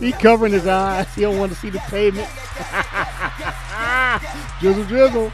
He covering his eyes. He don't want to see the pavement. Drizzle, drizzle.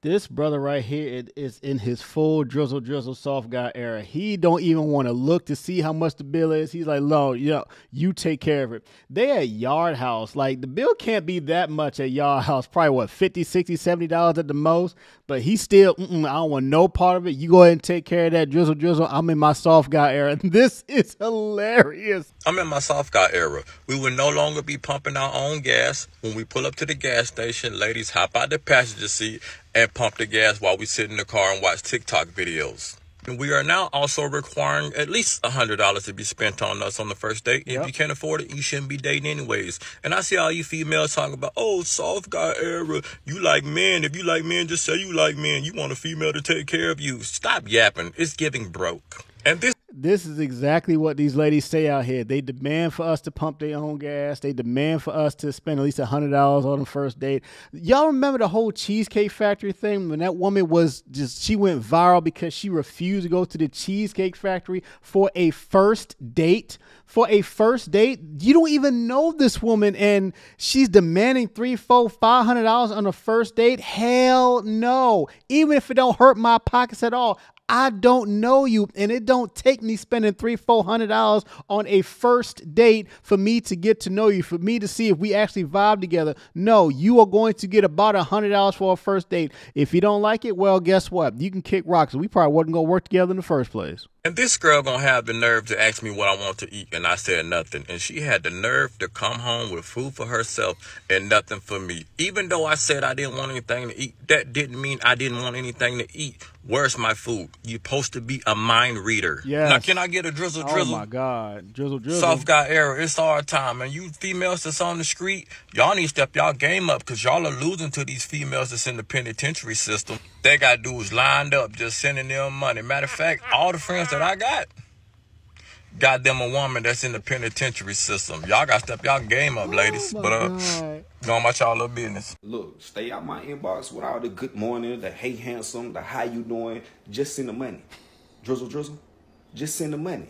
This brother right here is in his full drizzle drizzle soft guy era. He don't even want to look to see how much the bill is. He's like, "Lo, you take care of it." They at Yard House. Like, the bill can't be that much at Yard House. Probably what, $50, $60, $70 at the most. But he still, I don't want no part of it. You go ahead and take care of that drizzle drizzle. I'm in my soft guy era. This is hilarious. I'm in my soft guy era. We will no longer be pumping our own gas. When we pull up to the gas station, ladies hop out the passenger seat and pump the gas while we sit in the car and watch TikTok videos. And we are now also requiring at least $100 to be spent on us on the first date. If you can't afford it, you shouldn't be dating anyways. And I see all you females talking about, oh, soft guy era. You like men. If you like men, just say you like men. You want a female to take care of you. Stop yapping. It's giving broke. And this is exactly what these ladies say out here. They demand for us to pump their own gas. They demand for us to spend at least $100 on the first date. Y'all remember the whole Cheesecake Factory thing when that woman she went viral because she refused to go to the Cheesecake Factory for a first date? For a first date? You don't even know this woman and she's demanding $300, $400, $500 on a first date? Hell no. Even if it don't hurt my pockets at all. I don't know you, and it don't take me spending $300, $400 on a first date for me to get to know you, for me to see if we actually vibe together. No, you are going to get about $100 for a first date. If you don't like it, well, guess what? You can kick rocks. We probably wasn't going to work together in the first place. And this girl gonna have the nerve to ask me what I want to eat, and I said nothing. And she had the nerve to come home with food for herself and nothing for me. Even though I said I didn't want anything to eat, that didn't mean I didn't want anything to eat. Where's my food? You're supposed to be a mind reader. Yes. Now, can I get a drizzle drizzle? Oh, my God. Drizzle drizzle. Soft guy era. It's our time. And you females that's on the street, y'all need to step y'all game up because y'all are losing to these females that's in the penitentiary system. They got dudes lined up just sending them money. Matter of fact, all the friends that I got them a woman that's in the penitentiary system. Y'all got to step y'all game up, ladies. But go on about y'all little business. Look, stay out my inbox with all the good morning, the hey handsome, the how you doing. Just send the money. Drizzle drizzle. Just send the money.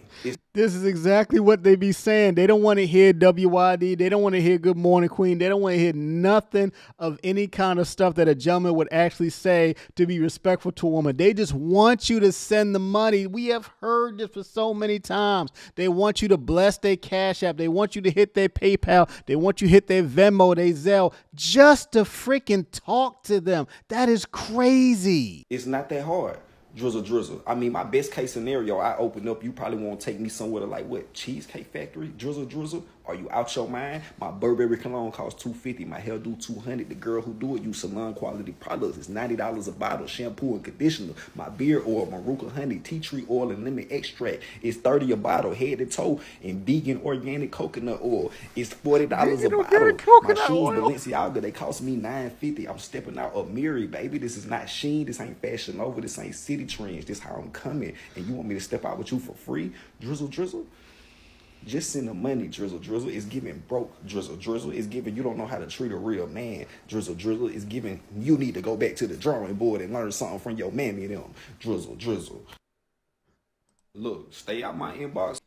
This is exactly what they be saying. They don't want to hear WYD. They don't want to hear Good Morning Queen. They don't want to hear nothing of any kind of stuff that a gentleman would actually say to be respectful to a woman. They just want you to send the money. We have heard this for so many times. They want you to bless their Cash App. They want you to hit their PayPal. They want you to hit their Venmo, their Zelle, just to freaking talk to them. That is crazy. It's not that hard. Drizzle drizzle. I mean, my best case scenario, I open up, you probably won't take me somewhere to like what? Cheesecake Factory? Drizzle drizzle? Are you out your mind? My Burberry cologne costs $250. My hair do $200. The girl who do it use salon quality products. It's $90 a bottle. Shampoo and conditioner. My beard oil, Maruca honey, tea tree oil, and lemon extract. It's $30 a bottle, head to toe, and vegan organic coconut oil. It's $40 a bottle. My shoes, Balenciaga, they cost me $9.50. I'm stepping out of Miri, baby. This is not Shein. This ain't Fashion Nova. This ain't City Trends. This how I'm coming. And you want me to step out with you for free? Drizzle drizzle? Just send the money. Drizzle drizzle is giving broke. Drizzle drizzle is giving you don't know how to treat a real man. Drizzle drizzle is giving you need to go back to the drawing board and learn something from your mammy and them. Drizzle drizzle. Look, stay out my inbox.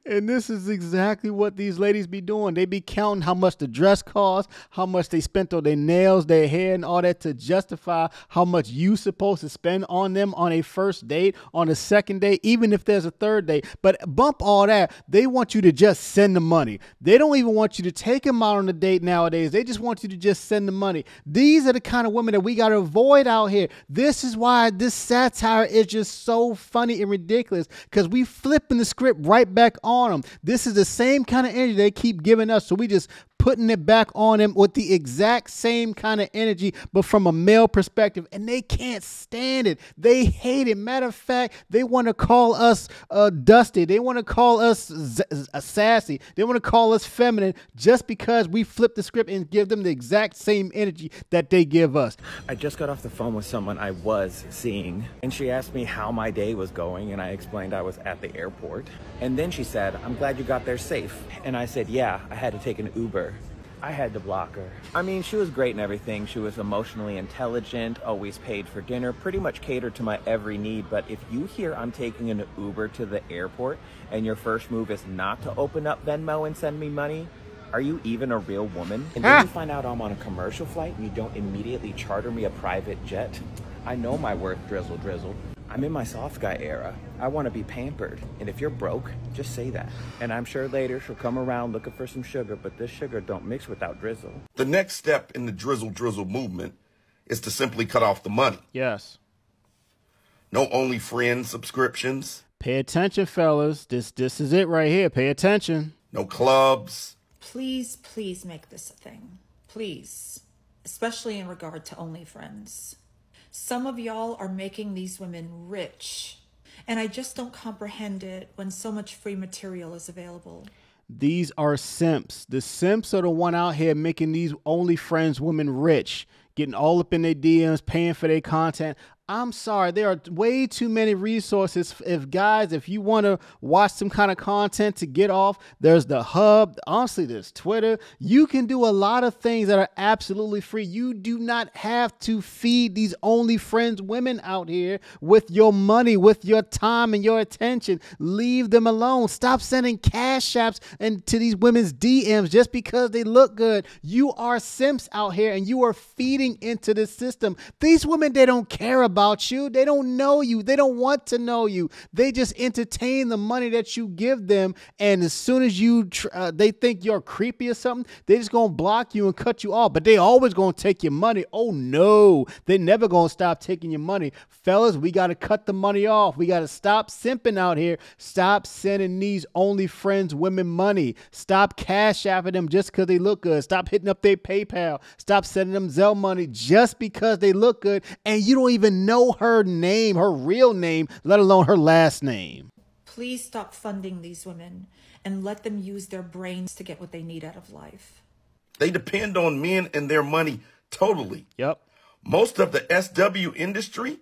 And this is exactly what these ladies be doing. They be counting how much the dress costs, how much they spent on their nails, their hair, and all that to justify how much you supposed to spend on them on a first date, on a second date, even if there's a third date. But bump all that. They want you to just send the money. They don't even want you to take them out on a date nowadays. They just want you to just send the money. These are the kind of women that we got to avoid out here. This is why this satire is just so funny and ridiculous, because we flipping the script right back on them. This is the same kind of energy they keep giving us, so we just putting it back on them with the exact same kind of energy, but from a male perspective, and they can't stand it. They hate it. Matter of fact, they want to call us dusty. They want to call us sassy. They want to call us feminine just because we flip the script and give them the exact same energy that they give us. I just got off the phone with someone I was seeing, and she asked me how my day was going, and I explained I was at the airport. And then she said, "I'm glad you got there safe." And I said, "Yeah, I had to take an Uber." I had to block her. I mean, she was great and everything. She was emotionally intelligent, always paid for dinner, pretty much catered to my every need. But if you hear I'm taking an Uber to the airport and your first move is not to open up Venmo and send me money, are you even a real woman? And then you find out I'm on a commercial flight and you don't immediately charter me a private jet? I know my worth, Drizzle Drizzle. I'm in my soft guy era. I want to be pampered. And if you're broke, just say that. And I'm sure later she'll come around looking for some sugar, but this sugar don't mix without drizzle. The next step in the Drizzle Drizzle movement is to simply cut off the money. Yes. No OnlyFriends subscriptions. Pay attention, fellas. This is it right here. Pay attention. No clubs. Please, please make this a thing. Please. Especially in regard to OnlyFriends. Some of y'all are making these women rich, and I just don't comprehend it when so much free material is available. These are simps. The simps are the one out here making these OnlyFriends women rich, getting all up in their DMs, paying for their content. I'm sorry, there are way too many resources. If you want to watch some kind of content to get off, there's the Hub. Honestly, there's Twitter. You can do a lot of things that are absolutely free. You do not have to feed these OnlyFriends women out here with your money, with your time and your attention. Leave them alone. Stop sending cash apps and to these women's DMs just because they look good. You are simps out here and you are feeding into the system. These women, they don't care about you. They don't know you. They don't want to know you. They just entertain the money that you give them. And as soon as they think you're creepy or something, they just gonna block you and cut you off. But they always gonna take your money. Oh no, they never gonna stop taking your money. Fellas, we gotta cut the money off. We gotta stop simping out here. Stop sending these OnlyFriends women money. Stop cash apping them just because they look good. Stop hitting up their PayPal. Stop sending them Zelle money just because they look good. And you don't even know her name, her real name, let alone her last name. Please stop funding these women and let them use their brains to get what they need out of life. They depend on men and their money totally. Yep. Most of the SW industry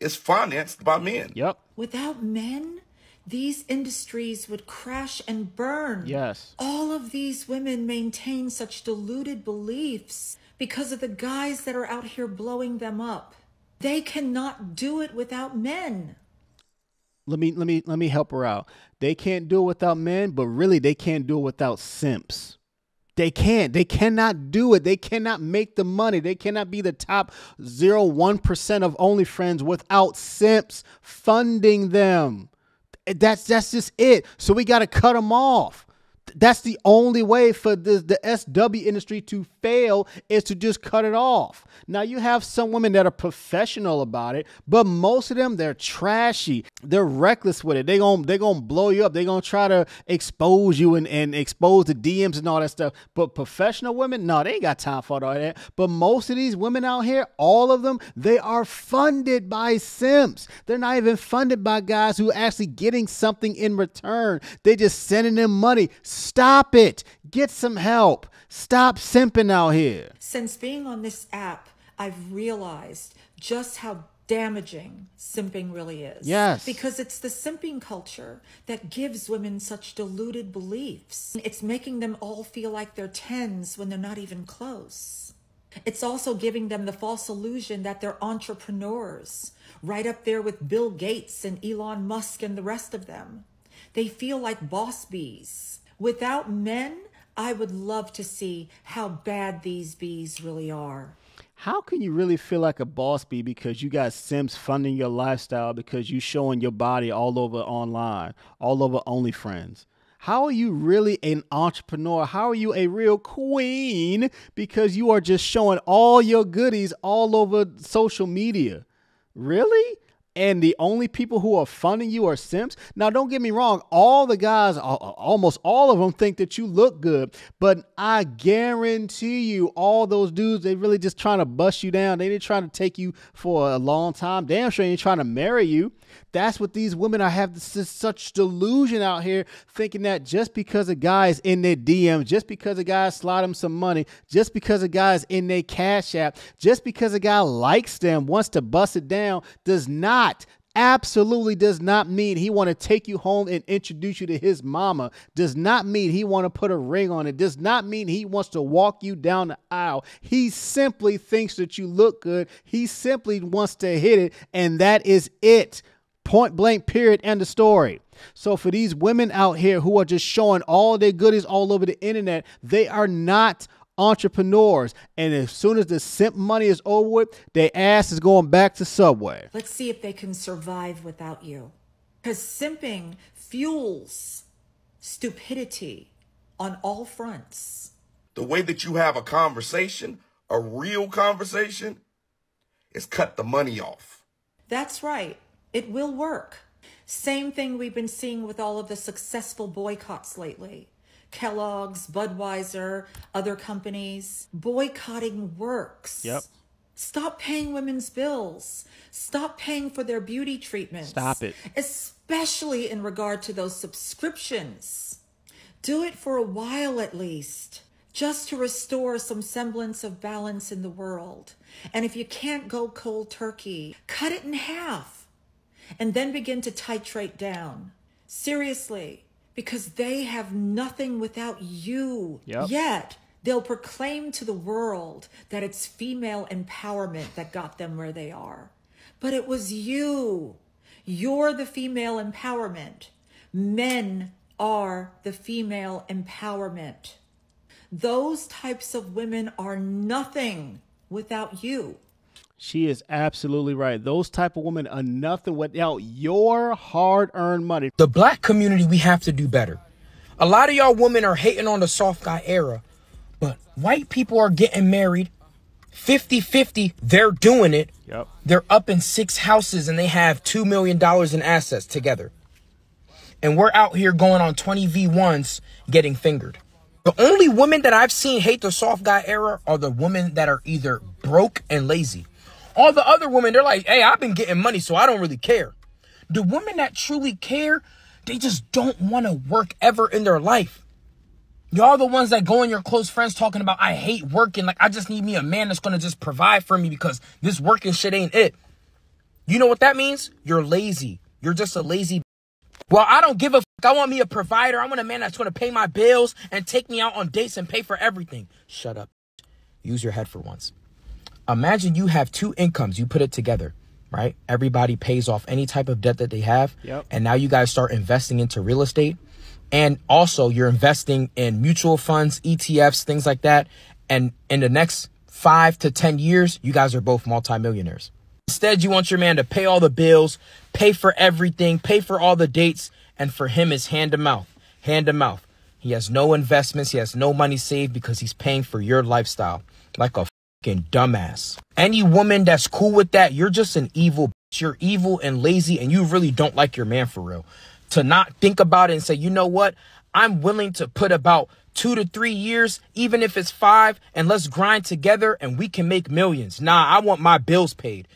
is financed by men. Yep. Without men, these industries would crash and burn. Yes. All of these women maintain such deluded beliefs because of the guys that are out here blowing them up. They cannot do it without men. Let me help her out. They can't do it without men, but really they can't do it without simps. They can't. They cannot do it. They cannot make the money. They cannot be the top 0.1% of OnlyFriends without simps funding them. That's just it. So we got to cut them off. That's the only way for the SW industry to fail, is to just cut it off. Now, you have some women that are professional about it, but most of them, they're trashy. They're reckless with it. They're gonna blow you up. They're going to try to expose you and expose the DMs and all that stuff. But professional women, no, they ain't got time for all that. But most of these women out here, all of them, they are funded by simps. They're not even funded by guys who are actually getting something in return. They're just sending them money. Stop it. Get some help. Stop simping out here. Since being on this app, I've realized just how damaging simping really is. Yes. Because it's the simping culture that gives women such deluded beliefs. It's making them all feel like they're 10s when they're not even close. It's also giving them the false illusion that they're entrepreneurs, right up there with Bill Gates and Elon Musk and the rest of them. They feel like boss bees. Without men, I would love to see how bad these bees really are. How can you really feel like a boss bee because you got simps funding your lifestyle because you showing your body all over online, all over OnlyFriends? How are you really an entrepreneur? How are you a real queen because you are just showing all your goodies all over social media? Really? And the only people who are funding you are simps? Now, don't get me wrong. All the guys, almost all of them, think that you look good. But I guarantee you, all those dudes, they really just trying to bust you down. They ain't trying to take you for a long time. Damn sure ain't trying to marry you. That's what these women are having such delusion out here, thinking that just because a guy is in their DMs, just because a guy slide them some money, just because a guy is in their Cash App, just because a guy likes them, wants to bust it down, does not absolutely does not mean he want to take you home and introduce you to his mama. Does not mean he want to put a ring on it. Does not mean he wants to walk you down the aisle. He simply thinks that you look good. He simply wants to hit it, and that is it. Point blank, period, end of story. So for these women out here who are just showing all their goodies all over the internet, they are not entrepreneurs. And as soon as the simp money is over with, their ass is going back to Subway. Let's see if they can survive without you. Because simping fuels stupidity on all fronts. The way that you have a conversation, a real conversation, is cut the money off. That's right. It will work. Same thing we've been seeing with all of the successful boycotts lately. Kellogg's, Budweiser, other companies. Boycotting works. Yep. Stop paying women's bills. Stop paying for their beauty treatments. Stop it. Especially in regard to those subscriptions. Do it for a while at least, just to restore some semblance of balance in the world. And if you can't go cold turkey, cut it in half and then begin to titrate down. Seriously, because they have nothing without you. Yep. Yet they'll proclaim to the world that it's female empowerment that got them where they are. But it was you. You're the female empowerment. Men are the female empowerment. Those types of women are nothing without you. She is absolutely right. Those type of women are nothing without your hard-earned money. The black community, we have to do better. A lot of y'all women are hating on the soft guy era, but white people are getting married 50-50. They're doing it. Yep. They're up in 6 houses and they have $2 million in assets together. And we're out here going on 20 V1s getting fingered. The only women that I've seen hate the soft guy era are the women that are either broke and lazy. All the other women, they're like, hey, I've been getting money, so I don't really care. The women that truly care, they just don't want to work ever in their life. Y'all the ones that go in your close friends talking about, I hate working. Like, I just need me a man that's going to just provide for me because this working shit ain't it. You know what that means? You're lazy. You're just a lazy. Well, I don't give a fuck. I want me a provider. I want a man that's going to pay my bills and take me out on dates and pay for everything. Shut up. Use your head for once. Imagine you have 2 incomes. You put it together, right? Everybody pays off any type of debt that they have. Yep. And now you guys start investing into real estate. And also you're investing in mutual funds, ETFs, things like that. And in the next 5 to 10 years, you guys are both multimillionaires. Instead, you want your man to pay all the bills, pay for everything, pay for all the dates. And for him, it's hand to mouth, hand to mouth. He has no investments. He has no money saved because he's paying for your lifestyle like a fucking dumbass. Any woman that's cool with that, you're just an evil bitch. You're evil and lazy and you really don't like your man for real. To not think about it and say, you know what? I'm willing to put about 2 to 3 years, even if it's 5, and let's grind together and we can make millions. Nah, I want my bills paid.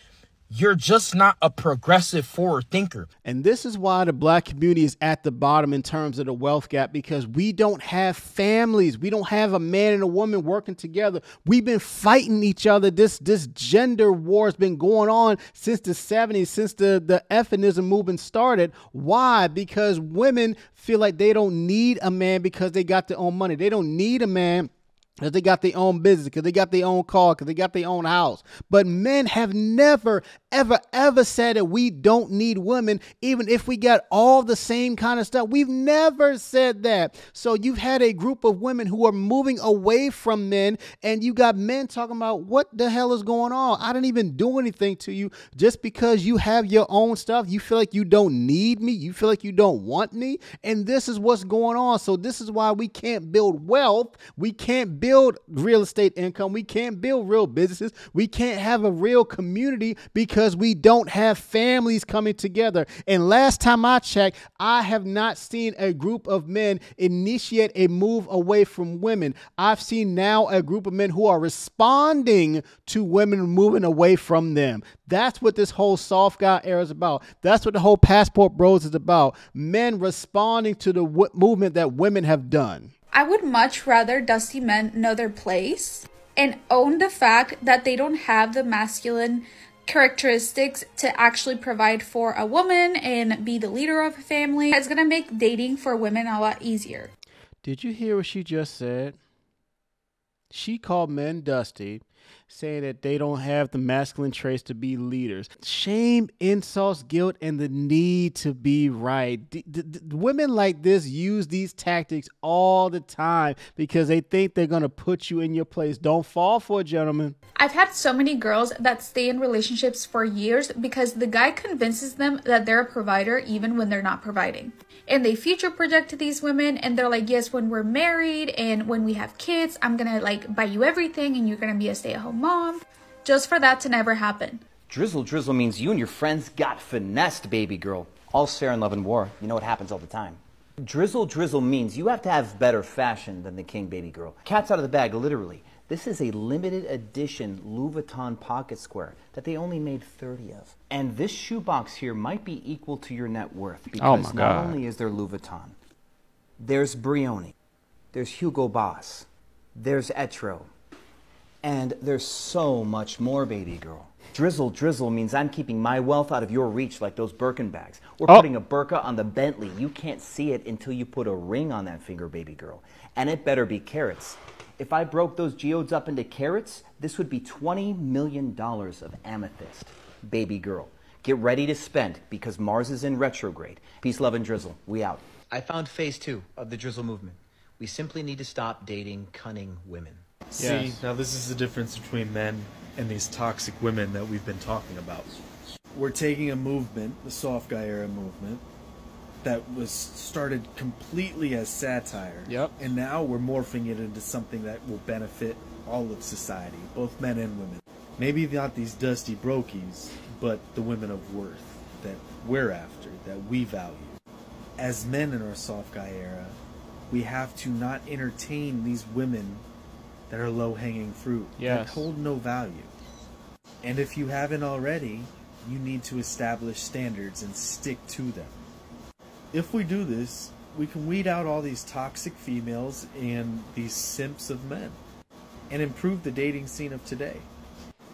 You're just not a progressive forward thinker. And this is why the black community is at the bottom in terms of the wealth gap, because we don't have families. We don't have a man and a woman working together. We've been fighting each other. This gender war has been going on since the 70s, since the feminism movement started. Why? Because women feel like they don't need a man because they got their own money. They don't need a man because they got their own business, because they got their own car, because they got their own house. But men have never, ever said that we don't need women, even if we got all the same kind of stuff. We've never said that. So you've had a group of women who are moving away from men, and you got men talking about what the hell is going on? I didn't even do anything to you. Just because you have your own stuff, you feel like you don't need me. You feel like you don't want me. And this is what's going on. So this is why we can't build wealth. We can't build real estate income. We can't build real businesses. We can't have a real community because we don't have families coming together. And last time I checked, I have not seen a group of men initiate a move away from women. I've seen now a group of men who are responding to women moving away from them. That's what this whole soft guy era is about. That's what the whole passport bros is about. Men responding to the movement that women have done. I would much rather dusty men know their place and own the fact that they don't have the masculine characteristics to actually provide for a woman and be the leader of a family. It's going to make dating for women a lot easier. Did you hear what she just said? She called men dusty, saying that they don't have the masculine traits to be leaders. Shame, insults, guilt, and the need to be right. Women like this use these tactics all the time because they think they're going to put you in your place. Don't fall for it, gentlemen. I've had so many girls that stay in relationships for years because the guy convinces them that they're a provider even when they're not providing. And they future project to these women and they're like, yes, when we're married and when we have kids, I'm gonna like buy you everything and you're gonna be a stay-at-home mom, just for that to never happen. Drizzle Drizzle means you and your friends got finessed, baby girl. All fair in love and war. You know it happens all the time. Drizzle Drizzle means you have to have better fashion than the king, baby girl. Cat's out of the bag, literally. This is a limited edition Louis Vuitton pocket square that they only made 30 of. And this shoebox here might be equal to your net worth because not only is there Louis Vuitton, there's Brioni, there's Hugo Boss, there's Etro, and there's so much more, baby girl. Drizzle Drizzle means I'm keeping my wealth out of your reach like those Birkin bags. We're putting a burqa on the Bentley. You can't see it until you put a ring on that finger, baby girl. And it better be carats. If I broke those geodes up into carats, this would be $20 million of amethyst. Baby girl, get ready to spend because Mars is in retrograde. Peace, love, and drizzle. We out. I found phase 2 of the Drizzle movement. We simply need to stop dating cunning women. See, now this is the difference between men and these toxic women that we've been talking about. We're taking a movement, the soft guy era movement, that was started completely as satire. Yep. And now we're morphing it into something that will benefit all of society, both men and women. Maybe not these dusty brokies, but the women of worth that we're after, that we value. As men in our soft guy era, we have to not entertain these women that are low-hanging fruit, that hold no value. And if you haven't already, you need to establish standards and stick to them. If we do this, we can weed out all these toxic females and these simps of men and improve the dating scene of today.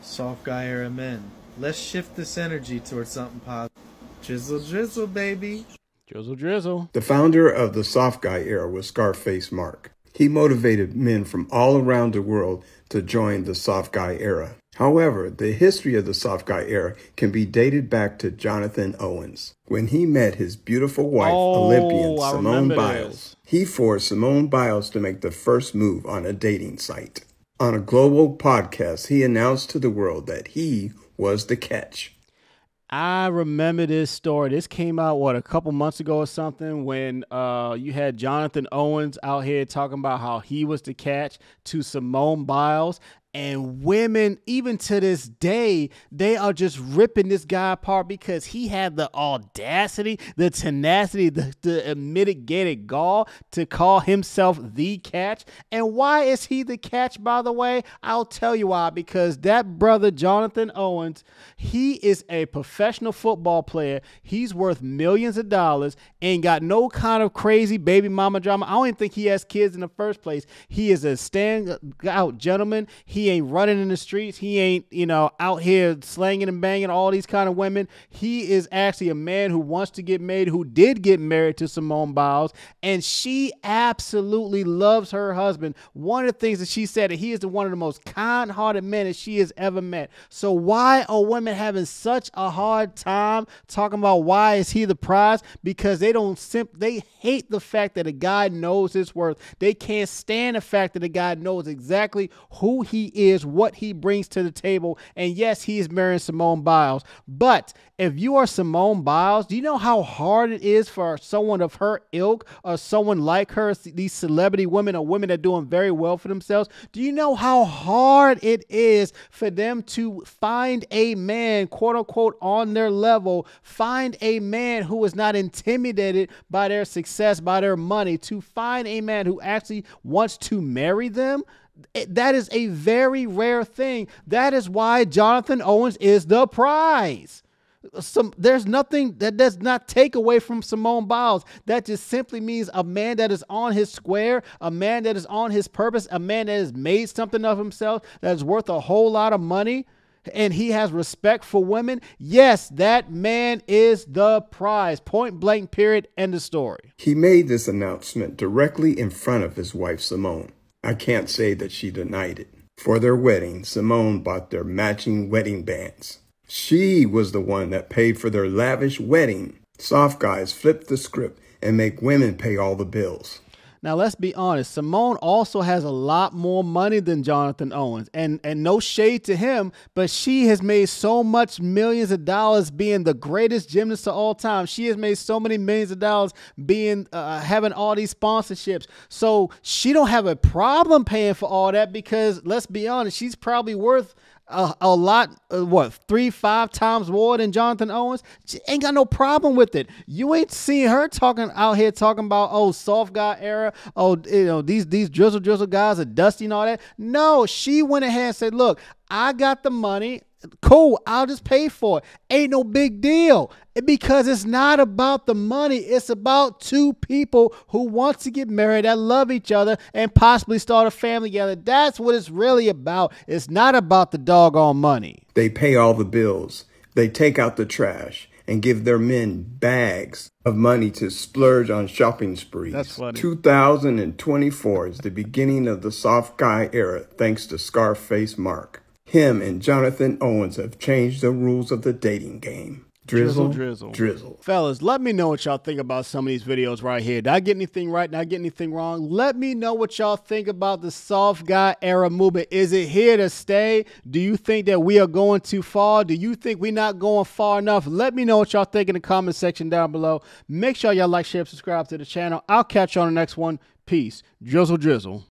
Soft guy era men, let's shift this energy towards something positive. Drizzle drizzle, baby. Drizzle drizzle. The founder of the soft guy era was Scarface Mark. He motivated men from all around the world to join the soft guy era. However, the history of the soft guy era can be dated back to Jonathan Owens. When he met his beautiful wife, Olympian Simone Biles, he forced Simone Biles to make the first move on a dating site. On a global podcast, he announced to the world that he was the catch. I remember this story. This came out, a couple months ago or something, when you had Jonathan Owens out here talking about how he was the catch to Simone Biles. And women, even to this day, they are just ripping this guy apart because he had the audacity, the tenacity, the mitigated gall to call himself the catch. And why is he the catch, by the way? I'll tell you why. Because that brother, Jonathan Owens, he is a professional football player. He's worth millions of dollars, ain't got no kind of crazy baby mama drama. I don't even think he has kids in the first place. He is a stand-out gentleman. He ain't running in the streets. He ain't, out here slanging and banging all these kind of women. He is actually a man who wants to get married, who did get married to Simone Biles, and she absolutely loves her husband. One of the things that she said, that he is one of the most kind-hearted men that she has ever met. So why are women having such a hard time talking about why is he the prize? Because they hate the fact that a guy knows his worth. They can't stand the fact that a guy knows exactly who he is, what he brings to the table. And yes, he is marrying Simone Biles. But if you are Simone Biles, do you know how hard it is for someone of her ilk or someone like her, these celebrity women or women that are doing very well for themselves? Do you know how hard it is for them to find a man, quote unquote, on their level, find a man who is not intimidated by their success, by their money, to find a man who actually wants to marry them? That is a very rare thing. That is why Jonathan Owens is the prize. There's nothing that does not take away from Simone Biles. That just simply means a man that is on his square, a man that is on his purpose, a man that has made something of himself, that is worth a whole lot of money. and he has respect for women, yes, that man is the prize. Point blank, period, end of story. He made this announcement directly in front of his wife, Simone. I can't say that she denied it. For their wedding, Simone bought their matching wedding bands. She was the one that paid for their lavish wedding. Soft guys flip the script and make women pay all the bills. Now, let's be honest. Simone also has a lot more money than Jonathan Owens. And no shade to him, but she has made so much millions of dollars being the greatest gymnast of all time. She has made so many millions of dollars being having all these sponsorships. So she don't have a problem paying for all that because, let's be honest, she's probably worth a lot, 3-5 times more than Jonathan Owens. She ain't got no problem with it. You ain't seen her out here talking about, oh, soft guy era, oh, these drizzle guys are dusty and all that. No, she went ahead and said, look, I got the money. Cool, I'll just pay for it. Ain't no big deal. Because it's not about the money. It's about two people who want to get married, that love each other, and possibly start a family together. That's what it's really about. It's not about the doggone money. They pay all the bills. They take out the trash and give their men bags of money to splurge on shopping sprees. That's funny. 2024 is the beginning of the soft guy era, thanks to Scarface Mark. Him and Jonathan Owens have changed the rules of the dating game. Drizzle. Fellas, let me know what y'all think about some of these videos right here. Did I get anything right? Did I get anything wrong? Let me know what y'all think about the soft guy era movement. Is it here to stay? Do you think that we are going too far? Do you think we're not going far enough? Let me know what y'all think in the comment section down below. Make sure y'all like, share, subscribe to the channel. I'll catch you on the next one. Peace. Drizzle.